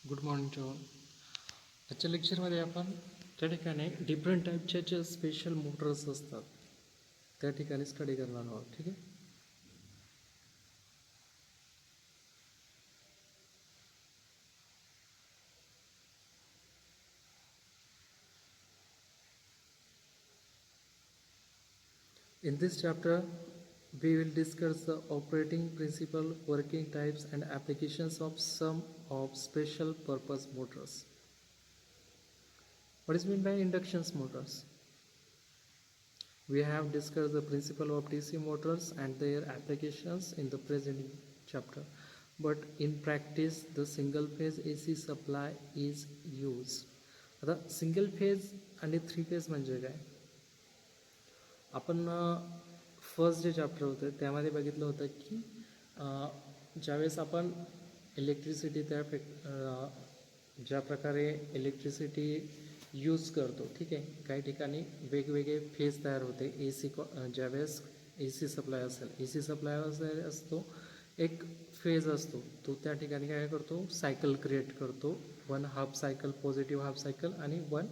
Good morning to all. आजच्या लेक्चरमध्ये आपण त्या ठिकाणी डिफरंट टाईपच्या ज्या स्पेशल मोटर्स असतात त्या ठिकाणी स्टडी करणार आहोत. ठीक आहे. In this chapter, we will discuss the operating principle, working types, and applications of some of special purpose motors. What is meant by induction motors? We have discussed the principle of DC motors and their applications in the present chapter. But in practice, the single phase AC supply is used. आता single phase आणि three phase म्हणजे काय? आपण first जे chapter होतं त्यामध्ये बघितलं होतं की ज्यावेळेस आपण इलेक्ट्रिसिटी ज्या प्रकारे इलेक्ट्रिसिटी यूज करतो, ठीक आहे, काही ठिकाणी वेगवेगळे फेज तयार होते. ज्यावेळेस ए सी सप्लाय असेल, ए सी सप्लाय असतो, एक फेज असतो, तो त्या ठिकाणी काय करतो, सायकल क्रिएट करतो. One half cycle, positive half cycle आणि वन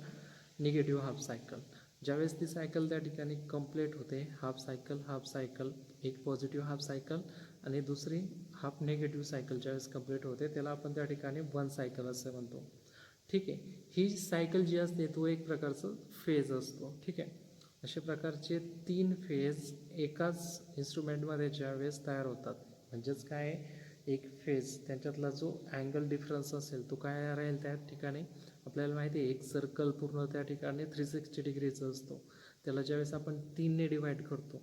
निगेटिव्ह हाफ सायकल. ज्यावेळेस ती सायकल त्या ठिकाणी कंप्लीट होते, हाफ सायकल, एक पॉझिटिव्ह हाफ सायकल आणि दुसरी हाफ निगेटिव्ह सायकल ज्यावेळेस कंप्लीट होते त्याला आपण त्या ठिकाणी वन सायकल असं म्हणतो. ठीक आहे. ही सायकल जी असते तो एक प्रकारचं फेज असतो. ठीक आहे. अशा प्रकारचे तीन फेज एकाच इन्स्ट्रुमेंटमध्ये ज्यावेळेस तयार होतात, म्हणजेच काय, एक फेज त्यांच्यातला जो अँगल डिफरन्स असेल तो काय राहील त्या ठिकाणी. आपल्याला माहिती आहे एक सर्कल पूर्ण त्या ठिकाणी 360 डिग्रीचा असतो. त्याला ज्यावेळेस आपण 3ने डिवाईड करतो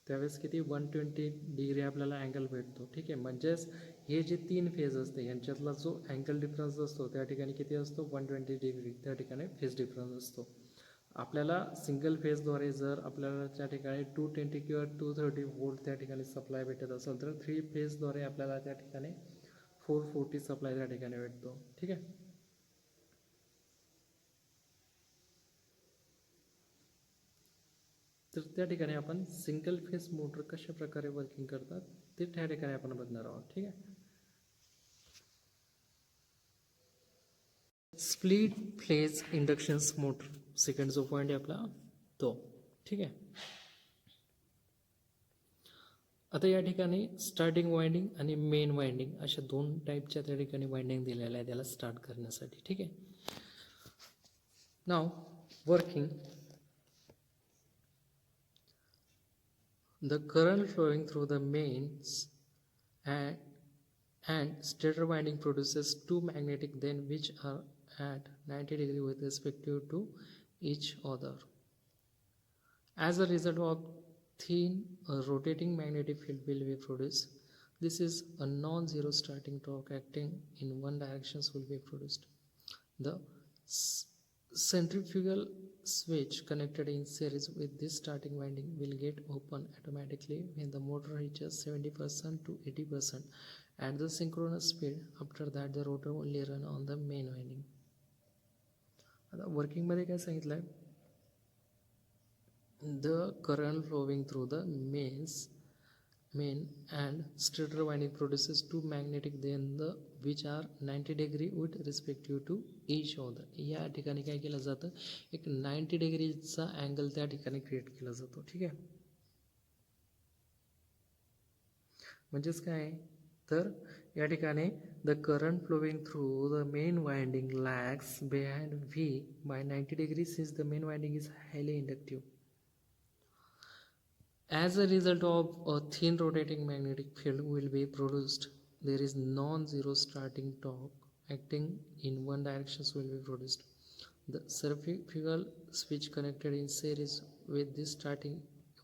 त्यावेळेस किती 120 डिग्री आपल्याला अँगल भेटतो. ठीक आहे. म्हणजेच हे जे तीन फेज असते यांच्यातला जो अँगल डिफरन्स असतो त्या ठिकाणी किती असतो, 120 डिग्री त्या ठिकाणी फेज डिफरन्स असतो. आपल्याला सिंगल फेजद्वारे जर आपल्याला त्या ठिकाणी 220 किंवा 230 वोल्ट त्या ठिकाणी सप्लाय भेटत असेल तर थ्री फेजद्वारे आपल्याला त्या ठिकाणी 440 सप्लाय त्या ठिकाणी भेटतो. ठीक आहे. तर त्या ठिकाणी आपण सिंगल फेज मोटर कशा प्रकारे वर्किंग करतात ते त्या ठिकाणी आपण बघणार आहोत. ठीक आहे. Split phase induction motor second जो पॉईंट आहे आपला तो. ठीक आहे. आता या ठिकाणी स्टार्टिंग वाइंडिंग आणि मेन वाइंडिंग अशा दोन टाईपच्या त्या ठिकाणी वाइंडिंग दिलेल्या आहे त्याला स्टार्ट करण्यासाठी. ठीक आहे. नाव working. The current flowing through the mains and stator winding produces two magnetic then which are at 90 degree with respect to each other. As a result of thin rotating magnetic field will be produced. This is a non-zero starting torque acting in one direction will be produced. The centrifugal switch connected in series with this starting winding will get open automatically when the motor reaches 70% to 80% at the synchronous speed. After that the rotor only run on the main winding. आता working मध्ये काय सांगितलं आहे, the current flowing through the main and stator winding produces two magnetic then which are 90 degree with respect to each other. या ठिकाणी काय केलं जातं, एक 90 डिग्रीचा अँगल त्या ठिकाणी क्रिएट केला जातो. ठीक आहे. म्हणजेच काय तर या ठिकाणी the current flowing through the main winding lags behind V by 90 degree since the main winding is highly inductive. As a result of a thin rotating magnetic field will be produced. There is non-zero starting torque acting in one direction will be produced. The centrifugal switch connected in series with this starting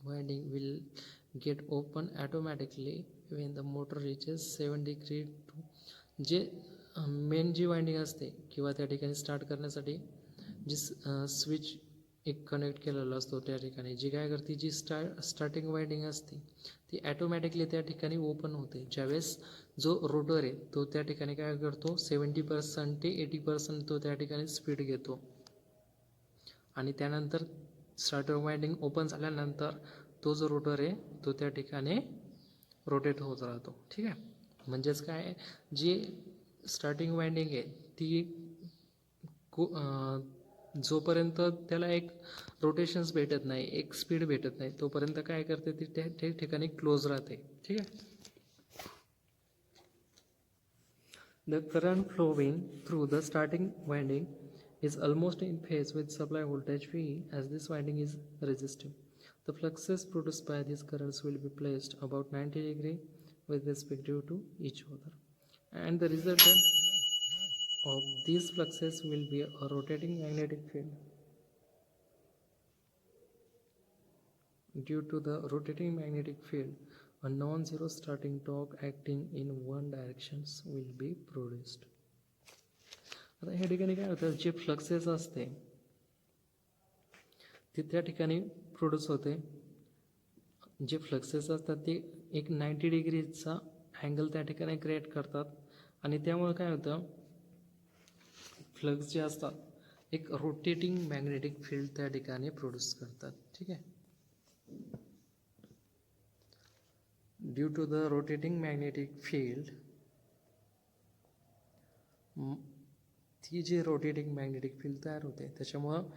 winding will get open automatically when the motor reaches 7 degree to जे main जी winding असते किंवा त्या ठिकाणी start करण्यासाठी जी switch एक connect केलेला असतो त्या ठिकाणी जी काय करते, जी स्टार्टिंग वाइंडिंग असते ती ॲटोमॅटिकली त्या ठिकाणी ओपन होते ज्यावेळेस जो रोटर आहे तो त्या ठिकाणी काय करतो 70% ते 80% तो त्या ठिकाणी स्पीड घेतो आणि त्यानंतर स्टार्टर वाइंडिंग ओपन झाल्यानंतर तो जो रोटर आहे तो त्या ठिकाणी रोटेट होत राहतो. ठीक आहे. म्हणजेच काय, जी स्टार्टिंग वाइंडिंग आहे ती जोपर्यंत त्याला एक रोटेशन्स भेटत नाही, एक स्पीड भेटत नाही, तोपर्यंत काय करते ती त्या ठिकाणी क्लोज राहते. ठीक आहे. The current flowing through the starting winding is almost in phase with supply voltage V as this winding is resistive. The fluxes produced by these currents will be placed about 90 degree with respect to each other, and the resultant of these fluxes will be a rotating magnetic field. Due to the rotating magnetic field, a non-zero starting torque acting in one direction will be produced. आता ह्या ठिकाणी काय होतं, जे fluxes असते ते त्या ठिकाणी प्रोड्यूस होते. जे फ्लक्सेस असतात ते एक 90 डिग्रीचा अँगल त्या ठिकाणी क्रिएट करतात आणि त्यामुळे काय होतं, फ्लक्स जे असतात एक रोटेटिंग मॅग्नेटिक फील्ड त्या ठिकाणी प्रोड्यूस करतात. ठीक आहे. Due to the rotating magnetic field, ती जी रोटेटिंग मॅग्नेटिक फील्ड तयार होते त्याच्यामुळं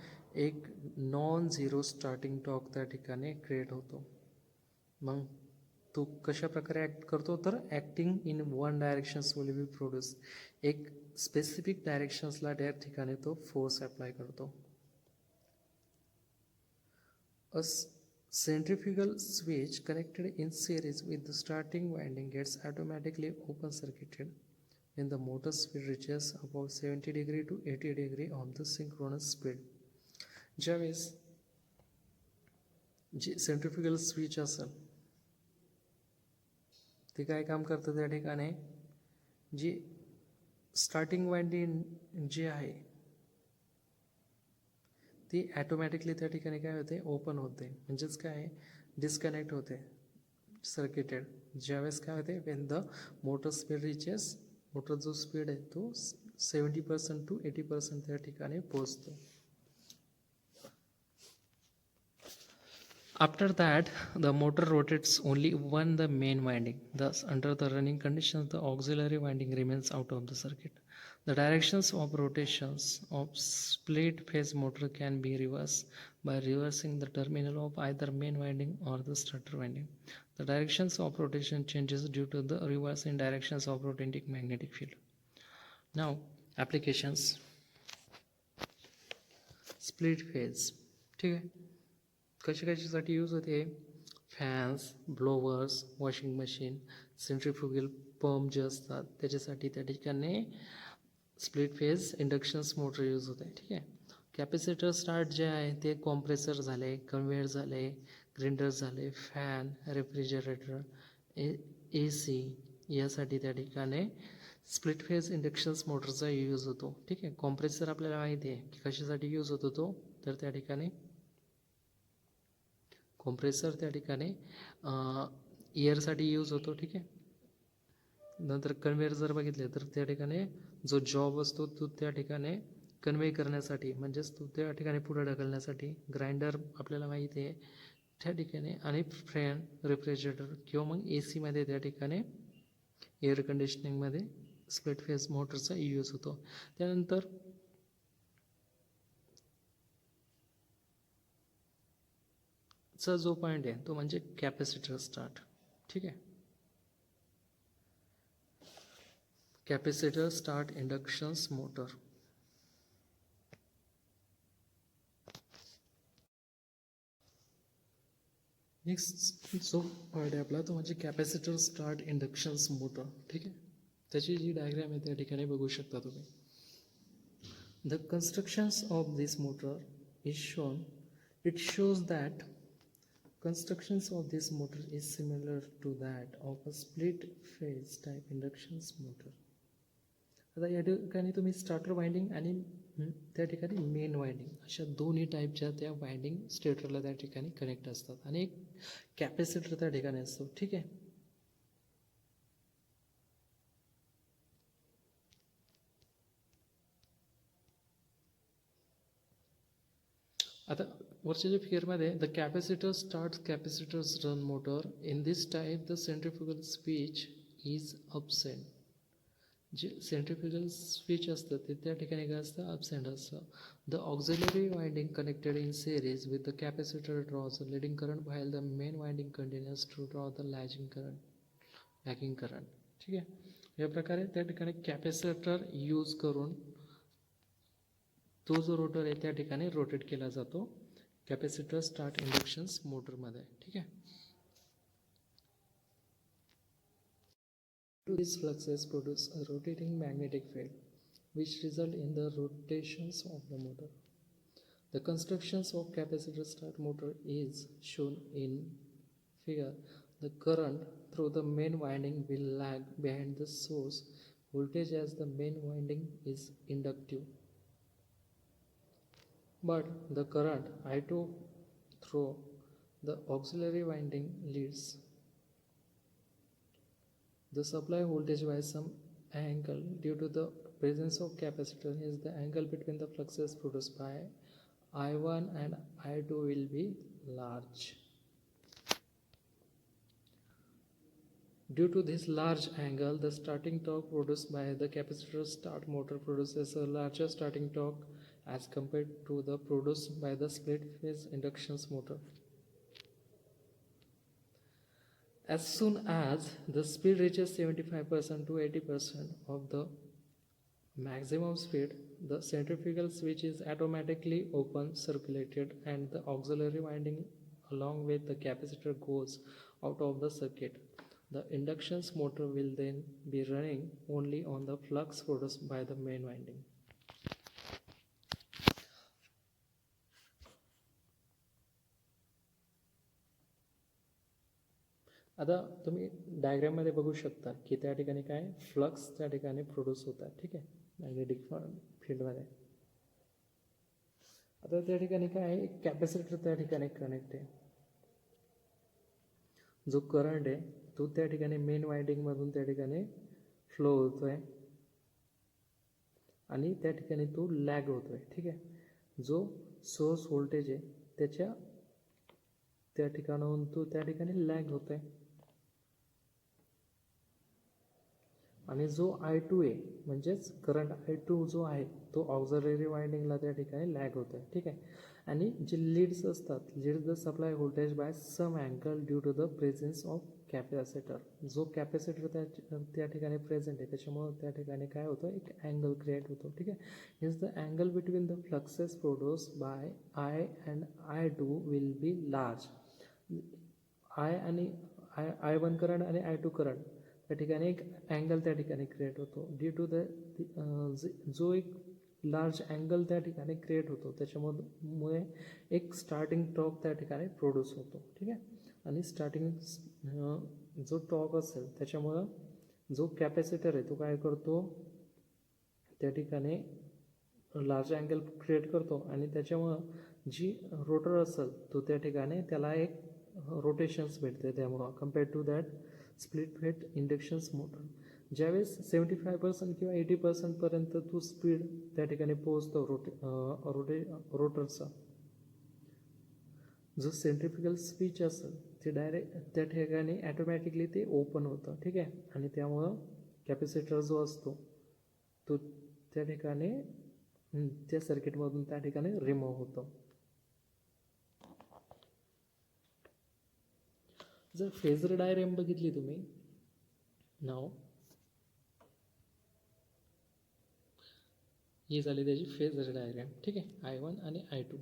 एक नॉन झिरो स्टार्टिंग टॉर्क त्या ठिकाणी क्रिएट होतो. मग तो कशा प्रकारे ॲक्ट करतो, तर acting in one directions will be produce. एक स्पेसिफिक डायरेक्शन्सला त्या ठिकाणी तो फोर्स अप्लाय करतो. अ centrifugal switch connected in series with the starting winding gets automatically open circuited when the motor speed reaches about 70 degree to 80 degree of the synchronous speed. ज्यावेळेस जी centrifugal switch असेल ते काय काम करतं, त्या ठिकाणी जी स्टार्टिंग वाइंडिंग जी आहे ती ॲटोमॅटिकली त्या ठिकाणी काय होते, ओपन होते. म्हणजेच काय, डिस्कनेक्ट होते, सर्किटेड. ज्यावेळेस काय होते, when the motor speed reaches, motor जो स्पीड आहे तो 70% to 80% त्या ठिकाणी पोहोचतो. After that, the motor rotates only one the main winding. Thus, under the running conditions, the auxiliary winding remains out of the circuit. The directions of rotations of split phase motor can be reversed by reversing the terminal of either main winding or the starter winding. The directions of rotation changes due to the reverse in directions of rotating magnetic field. Now, applications. Split phase. ठीक आहे. कशासाठी use होते, fans, blowers, washing machine, centrifugal pump जे असतात त्याच्यासाठी त्या ठिकाणी split phase inductions motor use होते. ठीक आहे. कॅपॅसिटर स्टार्ट जे आहे ते कॉम्प्रेसर झाले, कन्व्हेयर झाले, ग्राइंडर झाले, फॅन, रेफ्रिजरेटर, AC यासाठी त्या ठिकाणी स्प्लिट फेज इंडक्शन्स मोटरचा यूज होतो. ठीक आहे. कॉम्प्रेसर आपल्याला माहिती आहे की कशासाठी यूज होतो तो, तर त्या ठिकाणी कॉम्प्रेसर त्या ठिकाणी एअरसाठी यूज होतो. ठीक आहे. नंतर कन्व्हेयर जर बघितले तर त्या ठिकाणी जो जॉब असतो तो त्या ठिकाणी कन्व्हे करण्यासाठी, म्हणजेच तो त्या ठिकाणी पुढे ढकलण्यासाठी. ग्राइंडर आपल्याला माहिती आहे त्या ठिकाणी, आणि फॅन, रेफ्रिजरेटर किंवा मग ACमध्ये त्या ठिकाणी एअर कंडिशनिंगमध्ये स्प्लिट फेज मोटरचा यूज होतो. त्यानंतर चा जो पॉईंट आहे तो म्हणजे कॅपॅसिटर स्टार्ट. ठीक आहे. Capacitor start inductions motor. Next जो पॉईंट आहे आपला तो म्हणजे कॅपॅसिटर स्टार्ट इंडक्शन्स मोटर. ठीक आहे. त्याची जी डायग्राम आहे त्या ठिकाणी बघू शकता तुम्ही. The constructions of this motor is shown. It shows that constructions of this motor is similar to that of a split phase type induction motor. आता या ठिकाणी तुम्ही स्टार्टर वाइंडिंग आणि त्या ठिकाणी मेन वाइंडिंग अशा दोन्ही टाईपच्या त्या वाइंडिंग स्टेटरला त्या ठिकाणी कनेक्ट असतात आणि एक कॅपॅसिटर त्या ठिकाणी असतो. ठीक आहे. आता वरच्या जे फिगरमध्ये the capacitor start capacitors run motor in this type the centrifugal switch is absent. जे सेंट्रिफ्युगल स्विच असतं ते त्या ठिकाणी काय असतं, ॲबसेंट असतं. The auxiliary winding connected in series with the capacitor draws the leading current while the main winding continuous to draw the lagging current. ठीक आहे. या प्रकारे त्या ठिकाणी कॅपॅसिटर यूज करून तो जो रोटर आहे त्या ठिकाणी रोटेट केला जातो कॅपॅसिटर स्टार्ट इंडक्शन्स मोटरमध्ये. ठीक आहे. These fluxes produce a rotating magnetic field which result in the rotations of the motor. The constructions of capacitor start motor is shown in figure. The current through the main winding will lag behind the source voltage as the main winding is inductive. But the current I2 through the auxiliary winding leads the supply voltage by some angle due to the presence of capacitor. Hence the angle between the fluxes produced by I1 and I2 will be large. Due to this large angle, the starting torque produced by the capacitor start motor produces a larger starting torque as compared to the produced by the split phase induction motor. As soon as the speed reaches 75% to 80% of the maximum speed, the centrifugal switch is automatically open circulated and the auxiliary winding along with the capacitor goes out of the circuit. The induction motor will then be running only on the flux produced by the main winding. आता तुम्ही डायग्राममध्ये बघू शकता की त्या ठिकाणी काय flux त्या ठिकाणी प्रोड्यूस होतात. ठीक आहे, मॅग्नेटिक फील्डमध्ये. आता त्या ठिकाणी काय आहे, एक कॅपॅसिटर त्या ठिकाणी कनेक्ट आहे. जो करंट आहे तो त्या ठिकाणी मेन वाइंडिंगमधून त्या ठिकाणी फ्लो होतोय आणि त्या ठिकाणी तो लॅग होतोय. ठीक आहे. जो सोर्स व्होल्टेज आहे त्याच्या त्या ठिकाणाहून तो त्या ठिकाणी लॅग होतोय आणि जो I2 आहे म्हणजेच करंट I2 जो आहे तो ऑक्झिलरी वाइंडिंगला त्या ठिकाणी लॅग होतोय. ठीक आहे. आणि जे लीड्स असतात, leads the supply voltage by some angle due to the presence of capacitor. जो कॅपॅसिटर त्या ठिकाणी प्रेझेंट आहे त्याच्यामुळं त्या ठिकाणी काय होतं, एक अँगल क्रिएट होतो. ठीक आहे. His the angle between the fluxes produce by I and I2 will be large. I1 current आणि I2 करंट त्या ठिकाणी एक अँगल त्या ठिकाणी क्रिएट होतो. ड्यू टू द जो एक लार्ज अँगल त्या ठिकाणी क्रिएट होतो त्याच्यामुळे एक स्टार्टिंग टॉर्क त्या ठिकाणी प्रोड्यूस होतो. ठीक आहे. आणि स्टार्टिंग जो टॉर्क असेल त्याच्यामुळं जो कॅपॅसिटर आहे तो काय करतो, त्या ठिकाणी लार्ज अँगल क्रिएट करतो आणि त्याच्यामुळं जी रोटर असेल तो त्या ठिकाणी त्याला एक रोटेशन्स भेटते त्यामुळं कम्पेअर्ड टू दॅट स्प्लिट फेट इंडक्शन्स मोटर. ज्यावेळेस 75% किंवा 80% पर्यंत तो स्पीड त्या ठिकाणी पोहोचतो रोटरचा, जो सेंट्रिफ्युगल स्विच असेल ते डायरेक्ट त्या ठिकाणी ॲटोमॅटिकली ते ओपन होतं. ठीक आहे. आणि त्यामुळं कॅपॅसिटर जो असतो तो त्या ठिकाणी त्या सर्किटमधून त्या ठिकाणी रिमूव्ह होतो. जर फेजर डायग्राम बघितली तुम्ही नाव, ही झाली त्याची फेजर डायग्राम. ठीक आहे. I1 आणि I2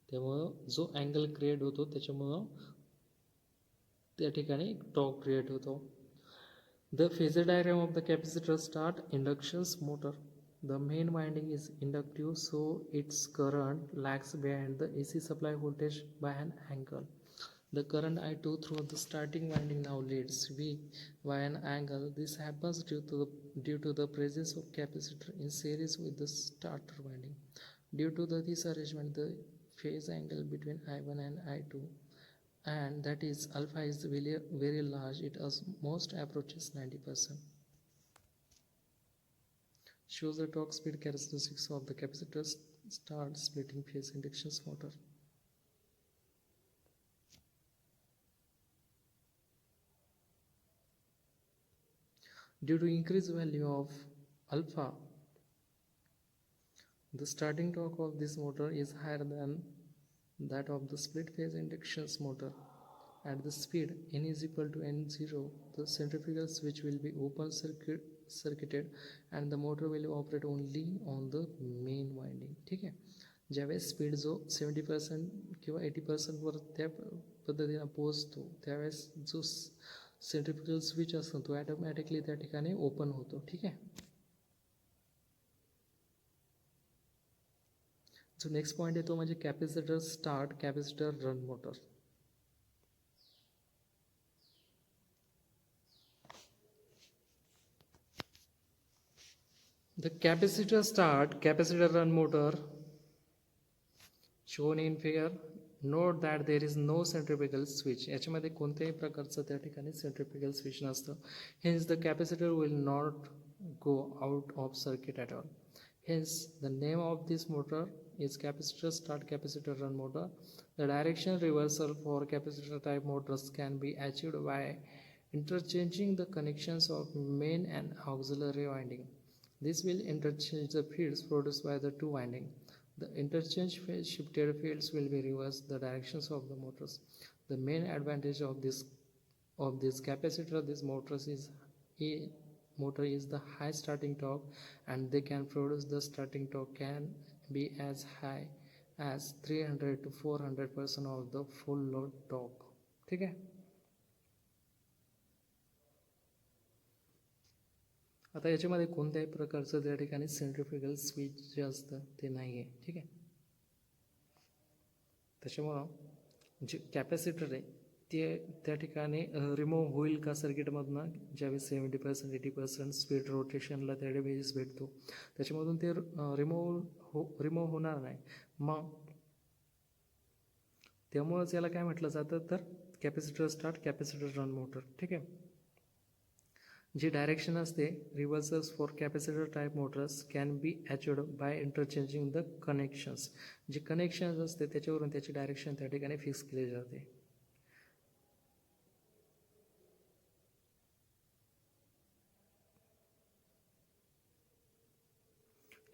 त्यामुळं जो अँगल क्रिएट होतो त्याच्यामुळं त्या ठिकाणी एक टॉर्क क्रिएट होतो. The phasor diagram of the capacitor start inductions motor. The main winding is inductive, so its current lags behind the AC supply voltage by an angle. The current I2 through the starting winding now leads V by an angle. This happens due to the presence of capacitor in series with the starter winding. Due to this arrangement, the phase angle between I1 and I2, and that is alpha, is very large. It almost approaches 90%. Shows the torque speed characteristics of the capacitor start splitting phase induction motor. Due to increased value of alpha, the starting torque of this motor is higher than that of the split phase induction motor. At the speed n is equal to n0, the centrifugal switch will be open circuited and the motor will operate only on the main winding. ठीक आहे. ज्यावेळेस speed जो 70% किंवा 80% वर त्या पद्धतीनं पोहोचतो त्यावेळेस जो सेंट्रिफ्युगल स्विच असतो तो ॲटोमॅटिकली त्या ठिकाणी ओपन होतो. ठीक आहे. जो नेक्स्ट पॉईंट आहे तो म्हणजे capacitor start, capacitor run motor. The capacitor start, capacitor run motor shown in figure. Note that there is no centrifugal switch. याच्यामध्ये कोणत्याही प्रकारचं त्या ठिकाणी centrifugal switch नसतं. Hence the capacitor will not go out of circuit at all. Hence the name of this motor is capacitor start, capacitor run motor. The direction reversal for capacitor type motors can be achieved by interchanging the connections of main and auxiliary winding. This will interchange the fields produced by the two windings. The interchange shifted fields will be reversed the directions of the motors. The main advantage of this capacitor, this motor is the high starting torque, and they can produce the starting torque can be as high as 300 to 400% of the full load torque. ठीक है. आता याच्यामध्ये कोणत्याही प्रकारचं त्या ठिकाणी centrifugal switch जे असतं ते नाही आहे. ठीक आहे. त्याच्यामुळं जे कॅपॅसिटर आहे ते त्या ठिकाणी रिमूव्ह होईल का सर्किटमधनं ज्यावेळेस 70% 80% स्पीड रोटेशनला त्यावेळेस भेटतो त्याच्यामधून ते रिमूव्ह होणार नाही. मग त्यामुळंच याला काय म्हटलं जातं तर capacitor start, capacitor run motor. ठीक आहे. जी डायरेक्शन असते reversals for capacitor type motors can be achieved by interchanging the connections. जे कनेक्शन्स असते त्याच्यावरून त्याची डायरेक्शन त्या ठिकाणी फिक्स केली जाते.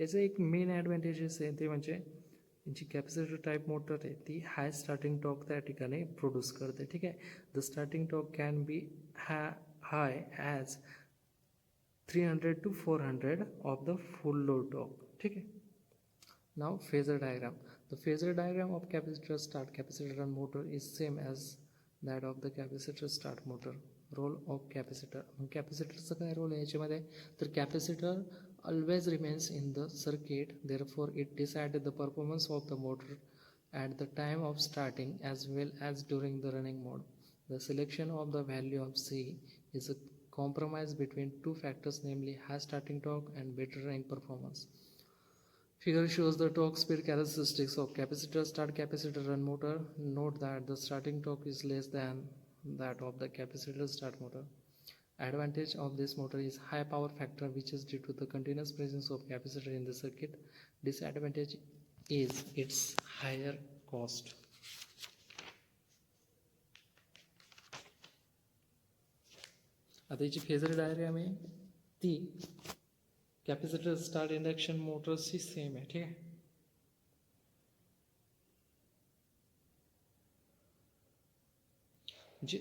याचं एक मेन ॲडव्हान्टेजेस आहे ते म्हणजे जी कॅपॅसिटर टाईप मोटर आहे ती हाय स्टार्टिंग टॉर्क त्या ठिकाणी प्रोड्यूस करते. ठीक आहे. The starting torque can be high as 300 to 400 of the full load torque. ठीक है. Now phasor diagram. The phasor diagram of capacitor start, capacitor run motor is same as that of the capacitor start motor. Role of capacitor. कॅपॅसिटरचा काय role आहे याच्यामध्ये तर capacitor always remains in the circuit, therefore it decides the performance of the motor at the time of starting as well as during the running mode. The selection of the value of C is a compromise between two factors, namely high starting torque and better running performance. Figure shows the torque speed characteristics of capacitor start, capacitor run motor. Note that the starting torque is less than that of the capacitor start motor. Advantage of this motor is high power factor, which is due to the continuous presence of capacitor in the circuit. Disadvantage is its higher cost. आता याची phasor diagram आहे ती capacitor start induction मोटर्सची same आहे. ठीक आहे. जे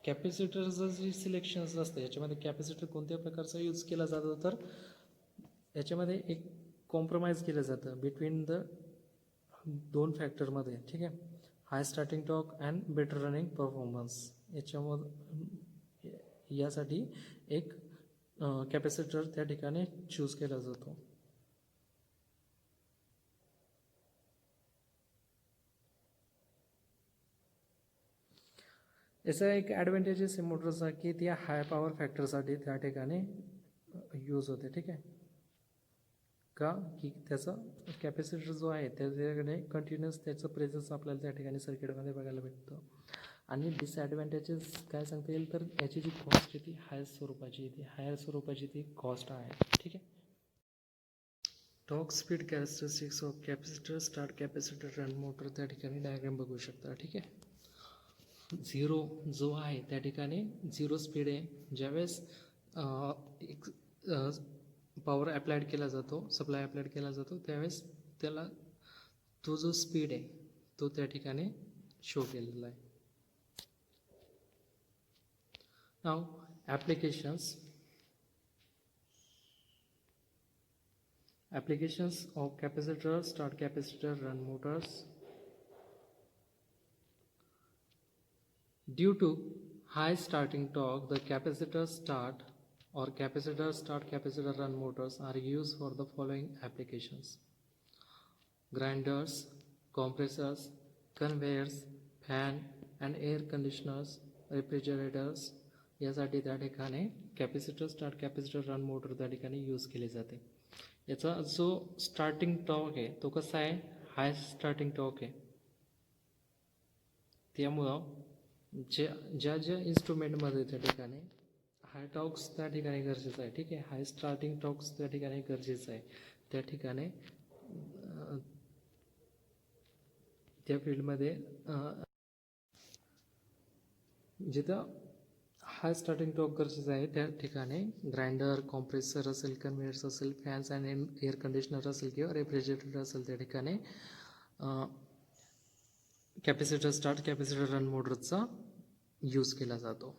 कॅपॅसिटरचं जे selection असतं याच्यामध्ये कॅपॅसिटर कोणत्या प्रकारचा यूज केला जातो तर याच्यामध्ये एक कॉम्प्रोमाइज केलं जातं बिटवीन द दोन फॅक्टरमध्ये. ठीक आहे. High starting torque and better running performance याच्यामध्ये यासाठी एक कॅपॅसिटर त्या ठिकाणी चूज केला जातो. याचा एक ॲडव्हान्टेजेस आहे मोटरचा की त्या हाय पॉवर फॅक्टरसाठी त्या ठिकाणी यूज होते. ठीक आहे. का की त्याचा कॅपॅसिटर जो आहे त्याच्याकडे कंटिन्युअस त्याचं प्रेझन्स आपल्याला त्या ठिकाणी सर्किटमध्ये बघायला भेटतं. आणि डिसॲडव्हान्टेजेस काय सांगता येईल तर याची जी कॉस्ट आहे ती हायर स्वरूपाची ती कॉस्ट आहे. ठीक आहे. Torque speed characteristics of capacitor start, capacitor run motor त्या ठिकाणी डायग्राम बघू शकता. ठीक आहे. झिरो जो आहे त्या ठिकाणी झिरो स्पीड आहे. ज्यावेळेस एक पॉवर अप्लाइड केला जातो, सप्लाय अप्लाइड केला जातो, त्यावेळेस त्याला तो जो स्पीड आहे तो त्या ठिकाणी शो केलेला आहे. नाव applications. Applications of capacitor, start capacitor, run motors. Due to high starting torque, the capacitor start capacitor run motors are used for the following applications: grinders, compressors, conveyors, fan and air conditioners, refrigerators. यासाठी त्या ठिकाणी capacitor start capacitor run motor त्या ठिकाणी use केली जाते. याचा जो starting torque आहे तो कसा आहे, हाय स्टार्टिंग टॉर्क आहे. त्यामुळं ज्या इन्स्ट्रुमेंटमध्ये त्या ठिकाणी हाय टॉर्क्स त्या ठिकाणी गरजेचं आहे, ठीक आहे, हाय स्टार्टिंग टॉर्क्स त्या ठिकाणी गरजेचं आहे, त्या ठिकाणी त्या फील्डमध्ये जिथं हाय स्टार्टिंग टॉर्क गरजेचं आहे त्या ठिकाणी ग्राइंडर, कॉम्प्रेसर असेल, कन्व्हेयर्स असेल, फॅन्स आणि एअर कंडिशनर असेल किंवा रेफ्रिजरेटर असेल, त्या ठिकाणी कॅपॅसिटर स्टार्ट कॅपॅसिटर रन मोटरचा यूज केला जातो.